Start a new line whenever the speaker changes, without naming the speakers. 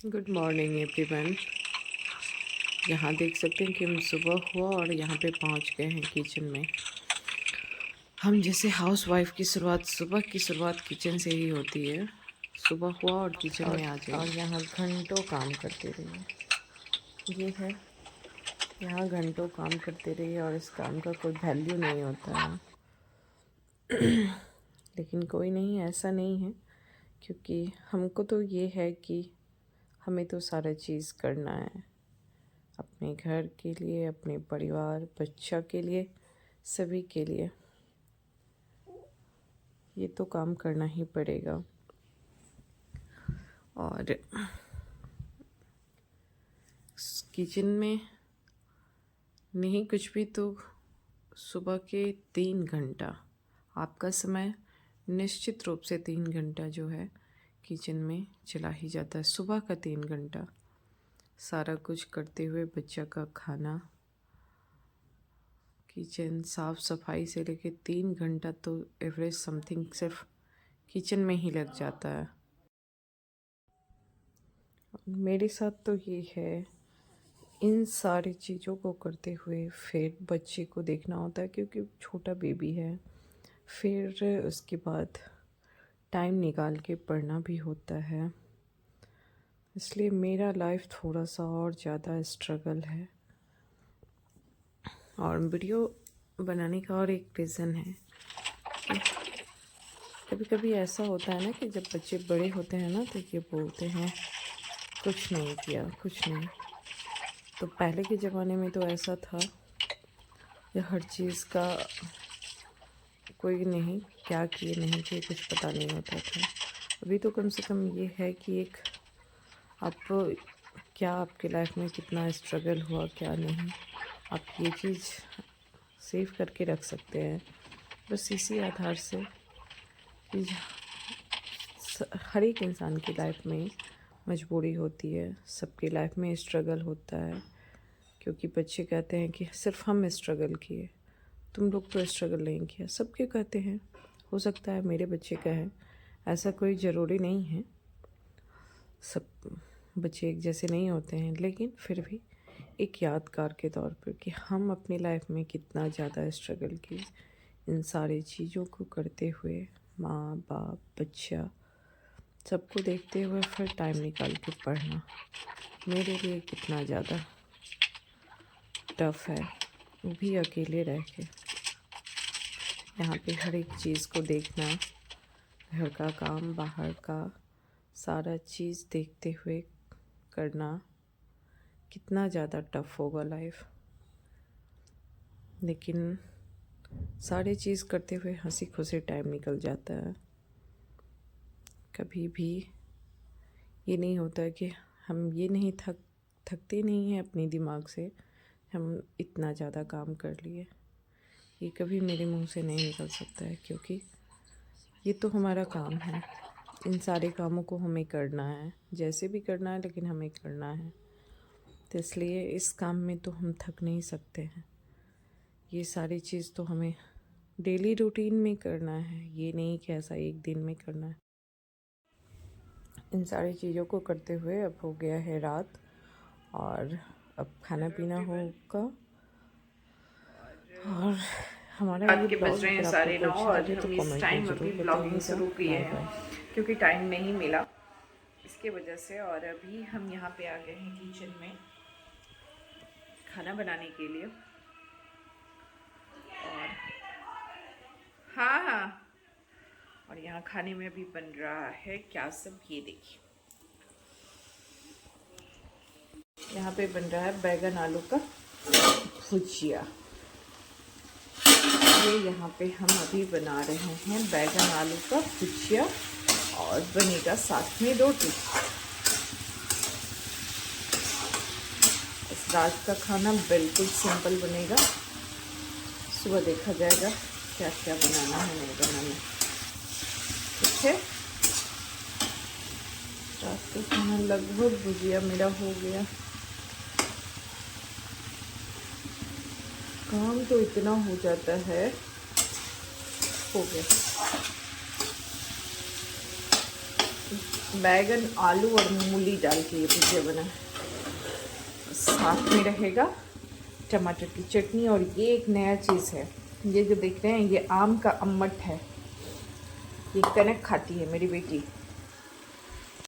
Good morning everyone. यहाँ देख सकते हैं कि हम सुबह हुआ और यहाँ पे पहुँच गए हैं किचन में। हम जैसे हाउस वाइफ की शुरुआत, सुबह की शुरुआत किचन से ही होती है। सुबह हुआ और किचन में आ जाइए और यहाँ घंटों काम करते रहिए। ये है, यहाँ घंटों काम करते रहिए और इस काम का कोई वैल्यू नहीं होता है। लेकिन कोई नहीं, ऐसा नहीं है, क्योंकि हमको तो ये है कि हमें तो सारा चीज़ करना है अपने घर के लिए, अपने परिवार, बच्चा के लिए, सभी के लिए। ये तो काम करना ही पड़ेगा। और किचन में नहीं कुछ भी तो सुबह के 3 घंटा आपका समय निश्चित रूप से 3 घंटा जो है किचन में चला ही जाता है। सुबह का 3 घंटा सारा कुछ करते हुए, बच्चा का खाना, किचन साफ़ सफाई से लेके 3 घंटा तो एवरेज समथिंग सिर्फ किचन में ही लग जाता है। मेरे साथ तो ये है, इन सारी चीज़ों को करते हुए फिर बच्चे को देखना होता है क्योंकि छोटा बेबी है। फिर उसके बाद टाइम निकाल के पढ़ना भी होता है। इसलिए मेरा लाइफ थोड़ा सा और ज़्यादा स्ट्रगल है। और वीडियो बनाने का और एक रीज़न है कि कभी कभी ऐसा होता है ना कि जब बच्चे बड़े होते हैं ना तो ये बोलते हैं कुछ नहीं किया, कुछ नहीं। तो पहले के ज़माने में तो ऐसा था कि हर चीज़ का कोई नहीं, क्या किए नहीं किए कुछ पता नहीं होता था। अभी तो कम से कम ये है कि एक आप क्या, आपके लाइफ में कितना स्ट्रगल हुआ, क्या नहीं, आप ये चीज़ सेव करके रख सकते हैं। बस इसी आधार से कि हर एक इंसान की लाइफ में मजबूरी होती है, सबकी लाइफ में स्ट्रगल होता है। क्योंकि बच्चे कहते हैं कि सिर्फ हम स्ट्रगल किए, तुम लोग तो स्ट्रगल नहीं किया। सबके कहते हैं, हो सकता है मेरे बच्चे कहें, ऐसा कोई ज़रूरी नहीं है, सब बच्चे एक जैसे नहीं होते हैं। लेकिन फिर भी एक यादगार के तौर पर कि हम अपनी लाइफ में कितना ज़्यादा स्ट्रगल किए इन सारी चीज़ों को करते हुए, माँ बाप बच्चा सबको देखते हुए फिर टाइम निकाल के पढ़ना मेरे लिए कितना ज़्यादा टफ़ है, वो भी अकेले रह के। यहाँ पे हर एक चीज़ को देखना, घर का काम, बाहर का सारा चीज़ देखते हुए करना कितना ज़्यादा टफ़ होगा लाइफ। लेकिन सारी चीज़ करते हुए हंसी खुशी टाइम निकल जाता है। कभी भी ये नहीं होता कि हम ये नहीं थकते नहीं हैं अपने दिमाग से, हम इतना ज़्यादा काम कर लिए। ये कभी मेरे मुंह से नहीं निकल सकता है, क्योंकि ये तो हमारा काम है। इन सारे कामों को हमें करना है, जैसे भी करना है, लेकिन हमें करना है। तो इसलिए इस काम में तो हम थक नहीं सकते हैं। ये सारी चीज़ तो हमें डेली रूटीन में करना है, ये नहीं कि ऐसा एक दिन में करना है। इन सारी चीज़ों को करते हुए अब हो गया है रात और अब खाना पीना होगा। और हमारा
रात
ये
के बज
ब्लॉग
रहे हैं
अगर आपको
9:30
अच्छा
और
लगे तो
हम इस
कमेंट में
टाइम अभी
ज़रूर
ब्लॉगिंग
बताइएगा।
शुरू किए
बाय
हैं
बाय।
क्योंकि टाइम नहीं मिला इसके वजह से। और अभी हम यहाँ पे आ गए हैं किचन में खाना बनाने के लिए। और हाँ हाँ, और यहाँ खाने में भी बन रहा है क्या सब, ये देखिए। यहाँ पे बन रहा है बैगन आलू का भुजिया। ये यहाँ पे हम अभी बना रहे हैं बैगन आलू का भुजिया और बनेगा साथ में रोटी। इस रात का खाना बिल्कुल सिंपल बनेगा, सुबह देखा जाएगा क्या क्या बनाना है, नहीं बनाना। ठीक है, रात का खाना लगभग भुजिया मेरा हो गया। काम तो इतना हो जाता है, हो गया। बैगन, आलू और मूली डाल के ये भुजिया बना है। साथ में रहेगा टमाटर की चटनी। और ये एक नया चीज़ है, ये जो देख रहे हैं ये आम का अम्मट है। ये कनक खाती है मेरी बेटी।